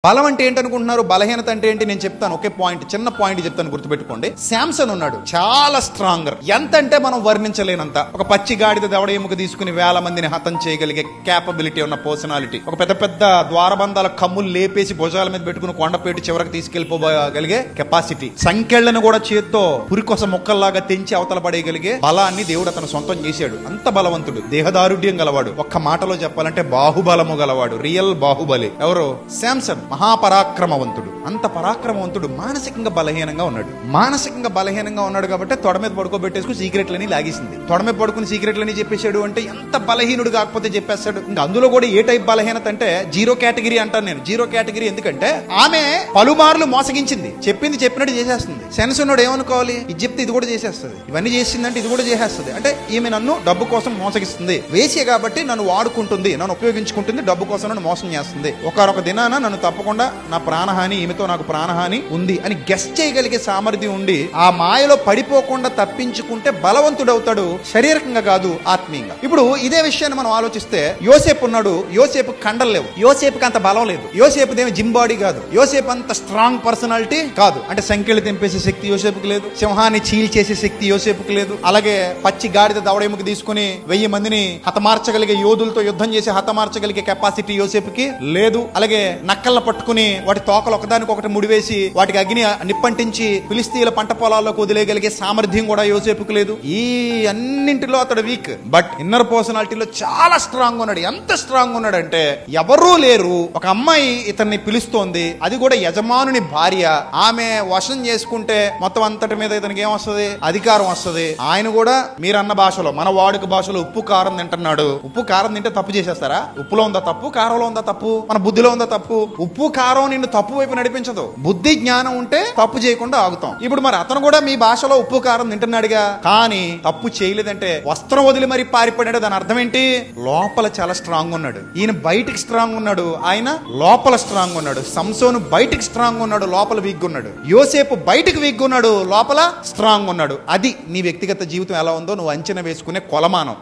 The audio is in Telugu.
బలం అంటే ఏంటనుకుంటున్నారు? బలహీనత అంటే ఏంటి? నేను చెప్తాను. ఒకే పాయింట్, చిన్న పాయింట్ చెప్తాను, గుర్తుపెట్టుకోండి. శాంసన్ ఉన్నాడు, చాలా స్ట్రాంగర్. ఎంత అంటే మనం వర్ణించలేనంత. ఒక పచ్చి గాడిద దవడ ఎముక తీసుకుని వేల మందిని హతం చేయగలిగే కేపబిలిటీ ఉన్న పర్సనాలిటీ. ఒక పెద్ద పెద్ద ద్వారబంధాల కమ్ములు లేపేసి భుజాల మీద పెట్టుకుని కొండపేటి చివరికి తీసుకెళ్లిపోగలిగే కెపాసిటీ. సంఖ్యలను కూడా చేత్తో పురికొస మొక్కల్లాగా తెంచి అవతల పడేయగలిగే బలాన్ని దేవుడు అతను సొంతం చేశాడు. అంత బలవంతుడు, దేహదారుఢ్యం గలవాడు. ఒక్క మాటలో చెప్పాలంటే బాహుబలము గలవాడు. రియల్ బాహుబలి ఎవరు? శాంసన్. మహాపరాక్రమవంతుడు. అంత పరాక్రమవంతుడు మానసికంగా బలహీనంగా ఉన్నాడు కాబట్టి తొడ మీద పడుకోబెట్టేసుకుని సీక్రెట్లని లాగేసింది. తొడ మీద పడుకుని సీక్రెట్లని చెప్పేశాడు అంటే ఎంత బలహీనుడు కాకపోతే చెప్పేస్తాడు. ఇంకా అందులో కూడా ఏ టైప్ బలహీనత అంటే జీరో కేటగిరీ అంటాను నేను. జీరో కేటగిరీ ఎందుకంటే ఆమె పలుమార్లు మోసగించింది, చెప్పింది చెప్పినట్టు చేసేస్తుంది. సెన్స్ ఉన్నాడు ఏమనుకోవాలి? ఇది చెప్తే ఇది కూడా చేసేస్తుంది, ఇవన్నీ చేసిందంటే ఇది కూడా చేసేస్తుంది. అంటే ఈమె నన్ను డబ్బు కోసం మోసగిస్తుంది, వేసే కాబట్టి నన్ను వాడుకుంటుంది, నన్ను ఉపయోగించుకుంటుంది, డబ్బు కోసం నన్ను మోసం చేస్తుంది. ఒకరొక దినాన నన్ను తప్పకుండా నా ప్రాణహాని, ఈమెతో నాకు ప్రాణహాని ఉంది అని గెస్ చేయగలిగే సామర్థ్యం ఉండి ఆ మాయలో పడిపోకుండా తప్పించుకుంటే బలవంతుడవుతాడు, శారీరకంగా కాదు ఆత్మీయంగా. ఇప్పుడు ఇదే విషయాన్ని మనం ఆలోచిస్తే యోసేపు ఉన్నాడు. యోసేపు కండలు లేవు, యోసేపుకి అంత బలం లేదు. యోసేపుదేమి జిమ్ బాడీ కాదు, యోసేపు అంత స్ట్రాంగ్ పర్సనాలిటీ కాదు. అంటే సంఖ్యలు తెంపేసే శక్తి యోసేపుకి లేదు, సింహాన్ని చీల్చేసే శక్తి యోసేపుకి లేదు. అలాగే పచ్చి గాడిద దవడెముక తీసుకుని 1000 మందిని హతమార్చగలిగే యోధులతో యుద్ధం చేసి హతమార్చగలిగే కెపాసిటీ యోసేపుకి లేదు. అలాగే నక్కల్ని పట్టుకుని వాటి తోకలు ఒకదానికి ఒకటి ముడివేసి వాటికి అగ్ని నిప్పంటించి ఫిలిస్తీన్ల పంట పొలాల్లోకి వదిలేయగలిగే సామర్థ్యం కూడా యోసేపుకు లేదు. ఈ అన్నింటిలో అతడు వీక్, బట్ ఇన్నర్ పర్సనాలిటీలో చాలా స్ట్రాంగ్ ఉన్నాడు. ఎంత స్ట్రాంగ్ ఉన్నాడంటే ఎవరూ లేరు. ఒక అమ్మాయి ఇతన్ని పిలుస్తోంది, అది కూడా యజమానుని భార్య. ఆమె వశం చేసుకుంటే మొత్తం అంతటి మీద ఇతనికి ఏమొస్తుంది? అధికారం వస్తుంది. ఆయన కూడా మీరన్న భాషలో, మన వాడుక భాషలో ఉప్పు కారం తింటున్నాడు. ఉప్పు కారం తింటే తప్పు చేసేస్తారా? ఉప్పులో ఉందా తప్పు? కారంలో ఉందా తప్పు? మన బుద్ధిలో ఉందా తప్పు? ఉప్పు కారం నిన్ను తప్పు వైపు నడిపించదు. బుద్ధి జ్ఞానం ఉంటే తప్పు చేయకుండా ఆగుతాం. ఇప్పుడు మరి అతను కూడా మీ భాషలో ఉప్పు కారం తింటున్నాడుగా, కానీ తప్పు చేయలేదంటే వస్త్రం వదిలి మరి పారిపడాడు. దాని అర్థం ఏంటి? లోపల చాలా స్ట్రాంగ్ ఉన్నాడు. ఈయన బయటికి స్ట్రాంగ్ ఉన్నాడు, ఆయన లోపల స్ట్రాంగ్ ఉన్నాడు. సంసోను బయటికి స్ట్రాంగ్ ఉన్నాడు, లోపల వీక్ ఉన్నాడు. యోసేపు బయటికి వీక్ ఉన్నాడు, లోపల స్ట్రాంగ్ ఉన్నాడు. అది నీ వ్యక్తిగత జీవితం ఎలా ఉందో నువ్వు అంచనా వేసుకునే కొలమానం.